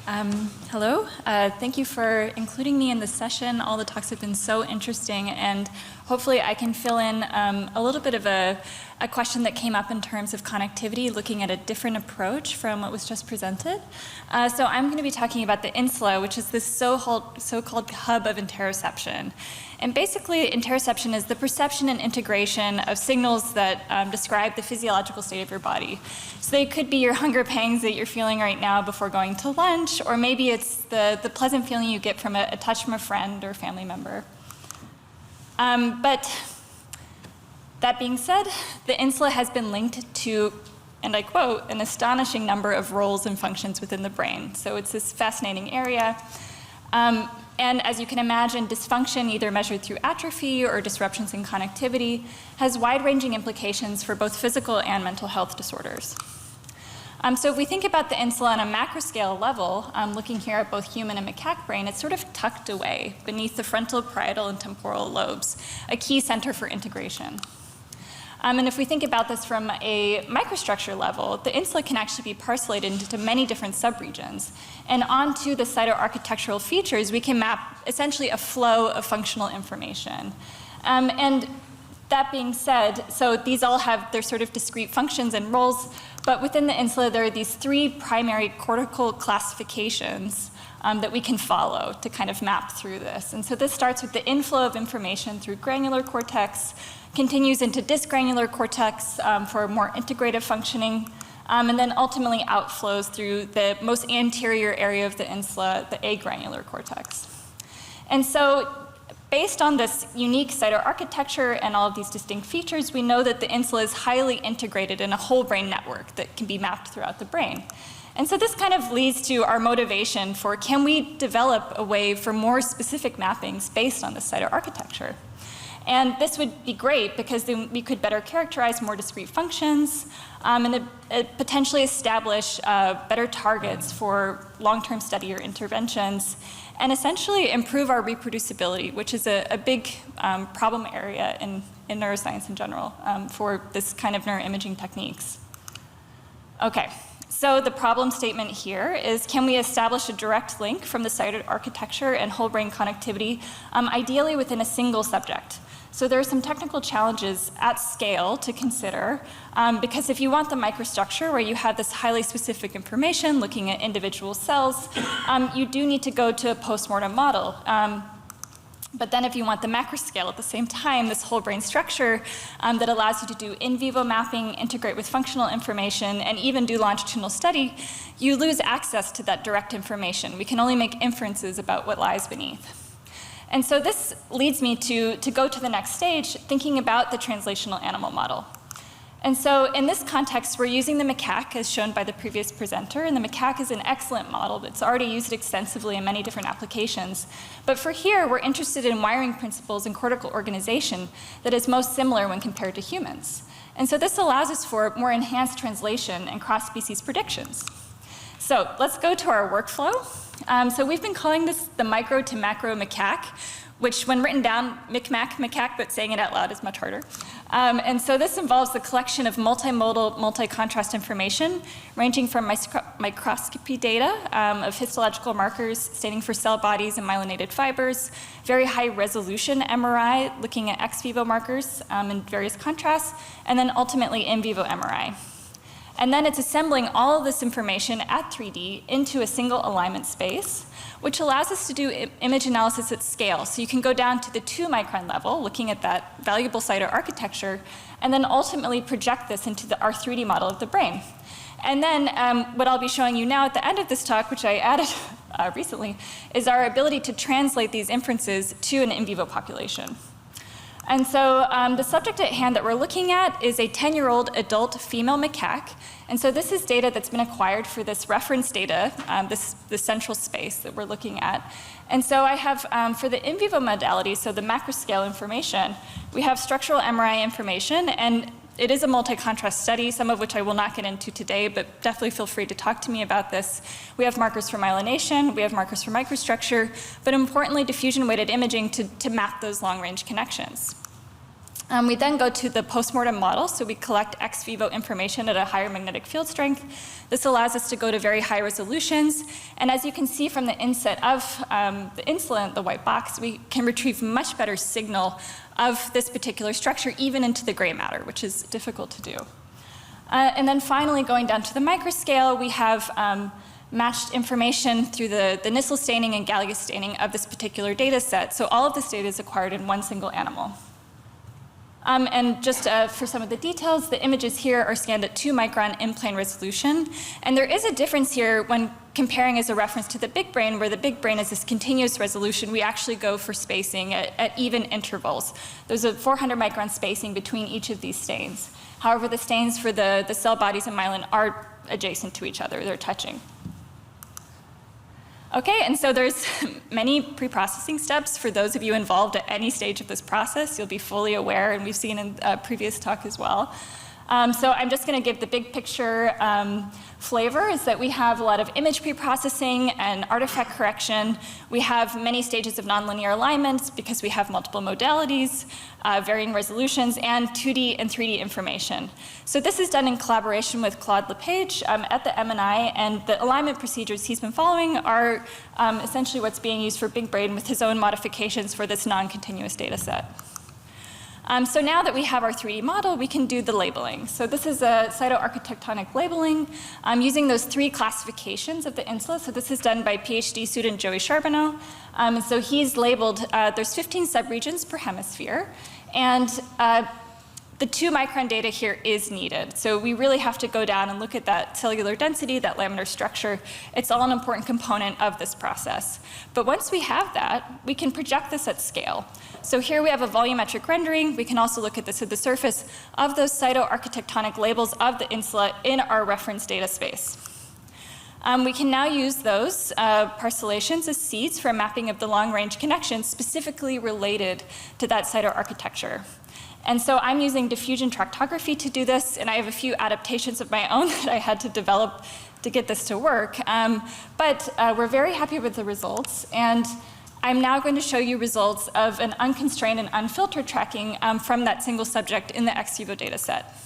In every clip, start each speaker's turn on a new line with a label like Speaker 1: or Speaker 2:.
Speaker 1: Hello. Thank you for including me in this session. All the talks have been so interesting, and hopefully I can fill in a little bit of a question that came up in terms of connectivity, looking at a different approach from what was just presented. So I'm going to be talking about the insula, which is this so-called hub of interoception. And basically, interoception is the perception and integration of signals that describe the physiological state of your body. So they could be your hunger pangs that you're feeling right now before going to lunch, or maybe it's the pleasant feeling you get from a touch from a friend or family member. But that being said, the insula has been linked to, and I quote, an astonishing number of roles and functions within the brain. So it's this fascinating area. And as you can imagine, dysfunction, either measured through atrophy or disruptions in connectivity, has wide-ranging implications for both physical and mental health disorders. So if we think about the insula on a macroscale level, looking here at both human and macaque brain, it's sort of tucked away beneath the frontal, parietal, and temporal lobes, a key center for integration. And if we think about this from a microstructure level, the insula can actually be parcellated into many different subregions. And onto the cytoarchitectural features, we can map essentially a flow of functional information. And that being said, so these all have their sort of discrete functions and roles, but within the insula, there are these three primary cortical classifications that we can follow to kind of map through this. And so this starts with the inflow of information through granular cortex, continues into dysgranular cortex for more integrative functioning, and then ultimately outflows through the most anterior area of the insula, the agranular cortex. And so based on this unique cytoarchitecture and all of these distinct features, we know that the insula is highly integrated in a whole brain network that can be mapped throughout the brain. And so this kind of leads to our motivation for, can we develop a way for more specific mappings based on this cytoarchitecture? And this would be great because then we could better characterize more discrete functions and potentially establish better targets for long-term study or interventions, and essentially improve our reproducibility, which is a big problem area in neuroscience in general for this kind of neuroimaging techniques. Okay. So the problem statement here is, can we establish a direct link from the cytoarchitecture and whole brain connectivity, ideally within a single subject? So there are some technical challenges at scale to consider, because if you want the microstructure where you have this highly specific information looking at individual cells, you do need to go to a postmortem model. But then if you want the macroscale at the same time, this whole brain structure that allows you to do in vivo mapping, integrate with functional information, and even do longitudinal study, you lose access to that direct information. We can only make inferences about what lies beneath. And so this leads me to go to the next stage, thinking about the translational animal model. And so in this context, we're using the macaque as shown by the previous presenter, and the macaque is an excellent model. It's already used extensively in many different applications. But for here, we're interested in wiring principles and cortical organization that is most similar when compared to humans. And so this allows us for more enhanced translation and cross-species predictions. So let's go to our workflow. So we've been calling this the micro to macro macaque, which when written down, macaque, but saying it out loud is much harder. And so this involves the collection of multimodal, multi-contrast information, ranging from microscopy data of histological markers staining for cell bodies and myelinated fibers, very high resolution MRI looking at ex vivo markers in various contrasts, and then ultimately in vivo MRI. And then it's assembling all of this information at 3D into a single alignment space, which allows us to do image analysis at scale. So you can go down to the 2-micron level, looking at that valuable cytoarchitecture, and then ultimately project this into our 3D model of the brain. And then what I'll be showing you now at the end of this talk, which I added recently, is our ability to translate these inferences to an in vivo population. And so the subject at hand that we're looking at is a 10-year-old adult female macaque. And so this is data that's been acquired for this reference data, this central space that we're looking at. And so I have, for the in vivo modality, so the macroscale information, we have structural MRI information, and it is a multi-contrast study, some of which I will not get into today, but definitely feel free to talk to me about this. We have markers for myelination, we have markers for microstructure, but importantly, diffusion-weighted imaging to map those long-range connections. We then go to the postmortem model, so we collect ex vivo information at a higher magnetic field strength. This allows us to go to very high resolutions, and as you can see from the inset of the insula, the white box, we can retrieve much better signal of this particular structure, even into the gray matter, which is difficult to do. And then finally, going down to the microscale, we have matched information through the Nissl staining and Gallagher staining of this particular data set. So all of this data is acquired in one single animal. And just for some of the details, the images here are scanned at 2 micron in plane resolution. And there is a difference here when comparing as a reference to the big brain, where the big brain is this continuous resolution. We actually go for spacing at even intervals. There's a 400 micron spacing between each of these stains. However, the stains for the cell bodies in myelin are adjacent to each other. They're touching. Okay, and so there's many pre-processing steps. For those of you involved at any stage of this process, you'll be fully aware, and we've seen in a previous talk as well. So I'm just going to give the big picture flavor, is that we have a lot of image pre-processing and artifact correction. We have many stages of nonlinear alignments because we have multiple modalities, varying resolutions, and 2D and 3D information. So this is done in collaboration with Claude Lepage at the MNI, and the alignment procedures he's been following are essentially what's being used for BigBrain with his own modifications for this non-continuous data set. So now that we have our 3D model, we can do the labeling. So this is a cytoarchitectonic labeling using those 3 classifications of the insula. So this is done by PhD student Joey Charbonneau. So he's labeled, there's 15 subregions per hemisphere, and the 2 micron data here is needed. So we really have to go down and look at that cellular density, that laminar structure. It's all an important component of this process. But once we have that, we can project this at scale. So here we have a volumetric rendering. We can also look at this at the surface of those cytoarchitectonic labels of the insula in our reference data space. We can now use those parcellations as seeds for a mapping of the long-range connections specifically related to that cytoarchitecture. And so I'm using diffusion tractography to do this, and I have a few adaptations of my own that I had to develop to get this to work. But we're very happy with the results, and I'm now going to show you results of an unconstrained and unfiltered tracking from that single subject in the ex vivo data set.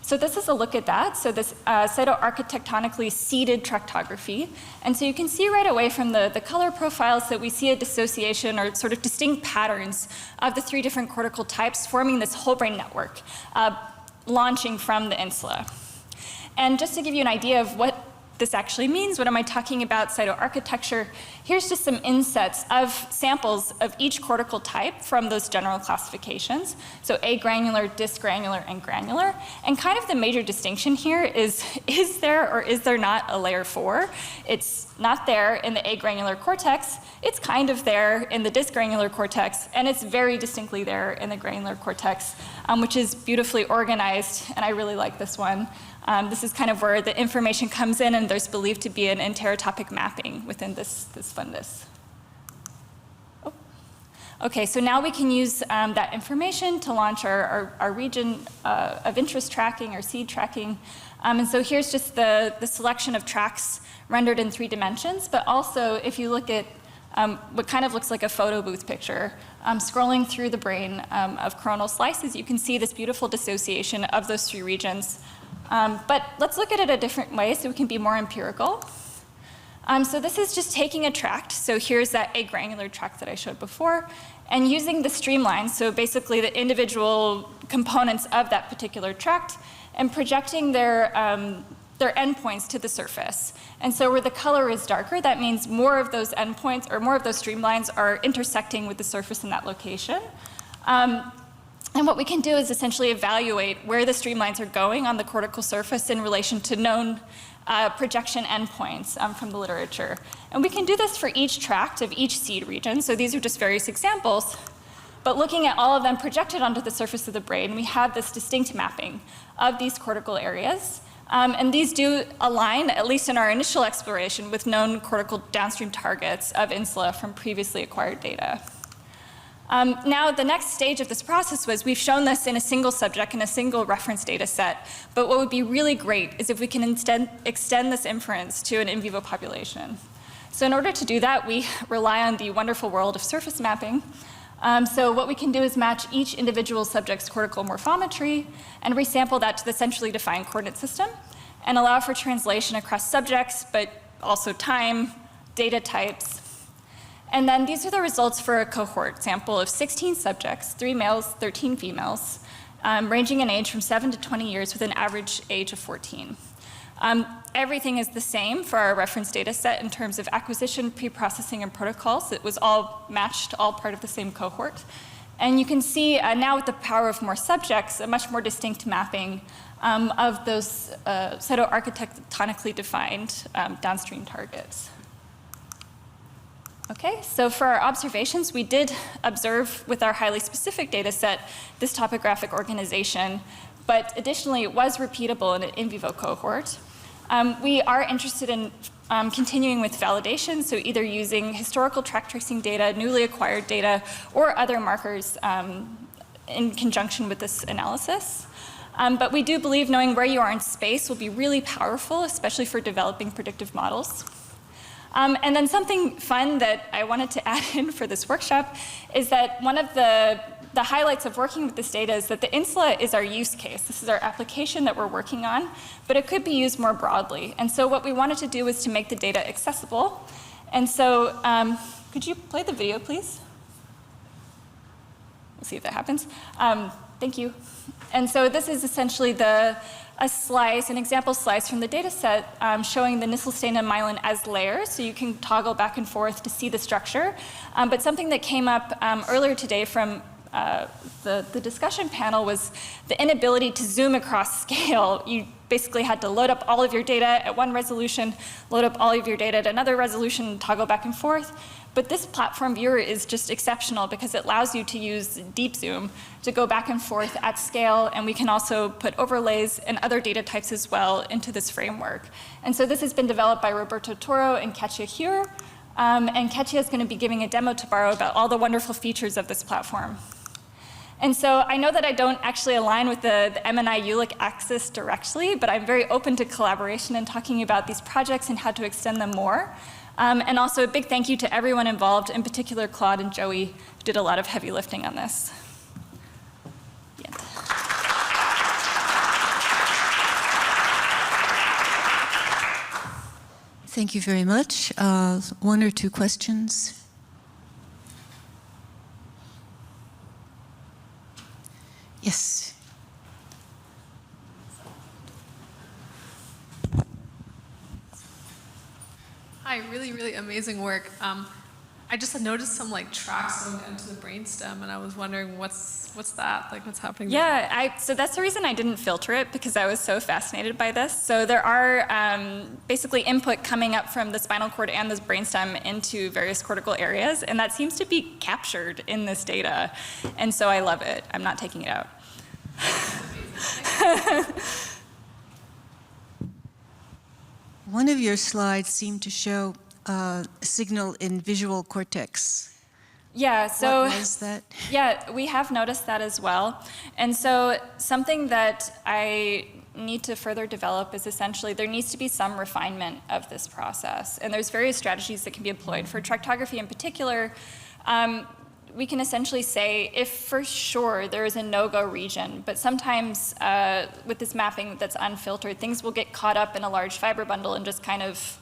Speaker 1: So this is a look at that. So this cytoarchitectonically seeded tractography. And so you can see right away from the color profiles that we see a dissociation or sort of distinct patterns of the 3 different cortical types forming this whole brain network, launching from the insula. And just to give you an idea of what this actually means, what am I talking about cytoarchitecture, here's just some insets of samples of each cortical type from those general classifications. So agranular, dysgranular, and granular. And kind of the major distinction here is there or is there not a layer 4? It's not there in the agranular cortex. It's kind of there in the dysgranular cortex, and it's very distinctly there in the granular cortex, which is beautifully organized, and I really like this one. This is kind of where the information comes in, and there's believed to be an enterotopic mapping within this fundus. Oh. Okay, so now we can use that information to launch our region of interest tracking, or seed tracking. And so here's just the selection of tracks rendered in 3 dimensions, but also if you look at what kind of looks like a photo booth picture, scrolling through the brain of coronal slices, you can see this beautiful dissociation of those 3 regions. But let's look at it a different way so we can be more empirical. So this is just taking a tract. So here's that agranular tract that I showed before, and using the streamlines, so basically the individual components of that particular tract, and projecting their endpoints to the surface. And so where the color is darker, that means more of those endpoints or more of those streamlines are intersecting with the surface in that location. And what we can do is essentially evaluate where the streamlines are going on the cortical surface in relation to known projection endpoints from the literature. And we can do this for each tract of each seed region. So these are just various examples. But looking at all of them projected onto the surface of the brain, we have this distinct mapping of these cortical areas. And these do align, at least in our initial exploration, with known cortical downstream targets of insula from previously acquired data. Now, the next stage of this process was we've shown this in a single subject in a single reference data set, but what would be really great is if we can instead extend this inference to an in vivo population. So in order to do that, we rely on the wonderful world of surface mapping. So what we can do is match each individual subject's cortical morphometry and resample that to the centrally defined coordinate system and allow for translation across subjects, but also time, data types. And then these are the results for a cohort sample of 16 subjects, 3 males, 13 females, ranging in age from 7 to 20 years with an average age of 14. Everything is the same for our reference data set in terms of acquisition, pre-processing, and protocols. It was all matched, all part of the same cohort. And you can see now with the power of more subjects, a much more distinct mapping of those cytoarchitectonically defined downstream targets. Okay, so for our observations, we did observe with our highly specific data set this topographic organization, but additionally it was repeatable in an in vivo cohort. We are interested in continuing with validation, so either using historical track tracing data, newly acquired data, or other markers in conjunction with this analysis. But we do believe knowing where you are in space will be really powerful, especially for developing predictive models. And then something fun that I wanted to add in for this workshop is that one of the highlights of working with this data is that the insula is our use case. This is our application that we're working on, but it could be used more broadly. And so what we wanted to do was to make the data accessible. And so could you play the video, please? We'll see if that happens. Thank you. And so this is essentially an example slice from the data set showing the Nisselstein and myelin as layers, so you can toggle back and forth to see the structure. But something that came up earlier today from the discussion panel was the inability to zoom across scale. You basically had to load up all of your data at one resolution, load up all of your data at another resolution, toggle back and forth. But this platform viewer is just exceptional because it allows you to use deep zoom to go back and forth at scale, and we can also put overlays and other data types as well into this framework. And so this has been developed by Roberto Toro and Katja Huer, and Katja is going to be giving a demo tomorrow about all the wonderful features of this platform. And so I know that I don't actually align with the MNI ULIC axis directly, but I'm very open to collaboration and talking about these projects and how to extend them more. And also a big thank you to everyone involved, in particular Claude and Joey, who did a lot of heavy lifting on this. Yeah.
Speaker 2: Thank you very much. One or two questions? Yes.
Speaker 3: Hi, really, really amazing work. I just had noticed some like tracks going into the brainstem, and I was wondering what's that? Like, what's happening?
Speaker 1: Yeah, so that's the reason I didn't filter it, because I was so fascinated by this. So there are basically input coming up from the spinal cord and the brainstem into various cortical areas, and that seems to be captured in this data. And so I love it. I'm not taking it out.
Speaker 2: One of your slides seemed to show a signal in visual cortex.
Speaker 1: Yeah, so
Speaker 2: what was that?
Speaker 1: Yeah, we have noticed that as well. And so something that I need to further develop is essentially there needs to be some refinement of this process. And there's various strategies that can be employed. For tractography in particular, we can essentially say if for sure there is a no-go region, but sometimes with this mapping that's unfiltered, things will get caught up in a large fiber bundle and just kind of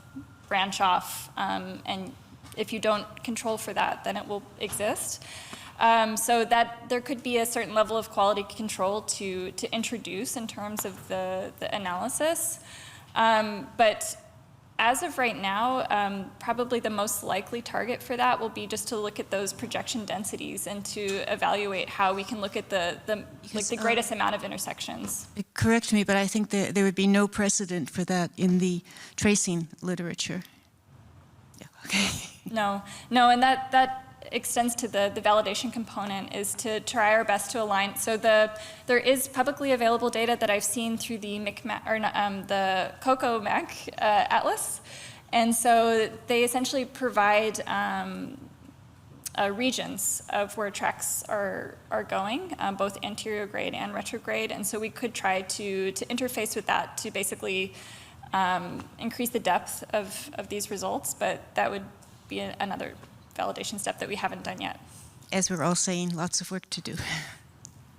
Speaker 1: branch off. And if you don't control for that, then it will exist. So that there could be a certain level of quality control to introduce in terms of the analysis. But as of right now, probably the most likely target for that will be just to look at those projection densities and to evaluate how we can look at the greatest amount of intersections.
Speaker 2: Correct me, but I think there would be no precedent for that in the tracing literature. Yeah, okay.
Speaker 1: No, and that extends to the validation component, is to try our best to align. So there is publicly available data that I've seen through the the COCO-MAC atlas, and so they essentially provide regions of where tracks are going, both anterior grade and retrograde, and so we could try to interface with that to basically increase the depth of these results, but that would be another validation step that we haven't done yet.
Speaker 2: as we're all saying, lots of work to do.